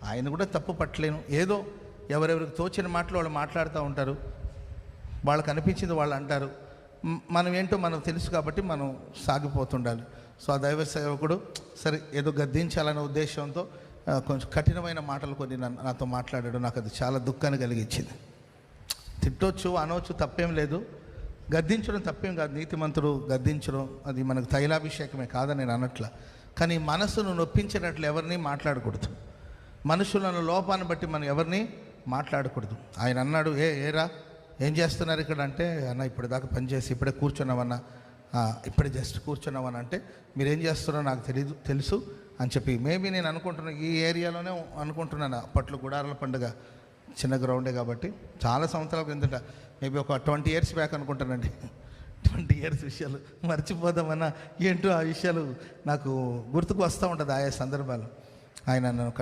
ఆయన కూడా తప్పు పట్టలేను. ఏదో ఎవరెవరికి తోచిన మాటలు వాళ్ళు మాట్లాడుతూ ఉంటారు, వాళ్ళకి అనిపించింది వాళ్ళు అంటారు. మనం ఏంటో మనకు తెలుసు కాబట్టి మనం సాగిపోతుండాలి. సో ఆ దైవ సేవకుడు సరే ఏదో గద్దించాలనే ఉద్దేశంతో కొంచెం కఠినమైన మాటలు కొన్ని నాతో మాట్లాడాడు. నాకు అది చాలా దుఃఖాన్ని కలిగించింది. తిట్టొచ్చు, అనవచ్చు, తప్పేం లేదు. గద్దించడం తప్పేం కాదు. నీతిమంతుడు గద్దించడం అది మనకు తైలాభిషేకమే కాదని నేను అనట్లా. కానీ మనసును నొప్పించేటట్లు ఎవరిని మాట్లాడకూడదు. మనుషులను లోపాన్ని బట్టి మనం ఎవరిని మాట్లాడకూడదు. ఆయన అన్నాడు, ఏరా ఏం చేస్తున్నారు ఇక్కడ అంటే, అన్న ఇప్పుడు దాకా పనిచేసి ఇప్పుడే కూర్చున్నామన్నా, ఇప్పుడే జస్ట్ కూర్చున్నామని అంటే, మీరేం చేస్తున్నారో నాకు తెలుసు అని చెప్పి మేబీ నేను అనుకుంటున్నాను ఈ ఏరియాలోనే అనుకుంటున్నాను. అప్పట్లో గుడారాల పండుగ చిన్న గ్రౌండే కాబట్టి చాలా సంవత్సరాల కిందట, మేబీ ఒక 20 years బ్యాక్ అనుకుంటానండి. 20 years విషయాలు మర్చిపోదామన్నా ఏంటో ఆ విషయాలు నాకు గుర్తుకు వస్తూ ఉంటుంది ఆయా సందర్భాలు. ఆయన నన్ను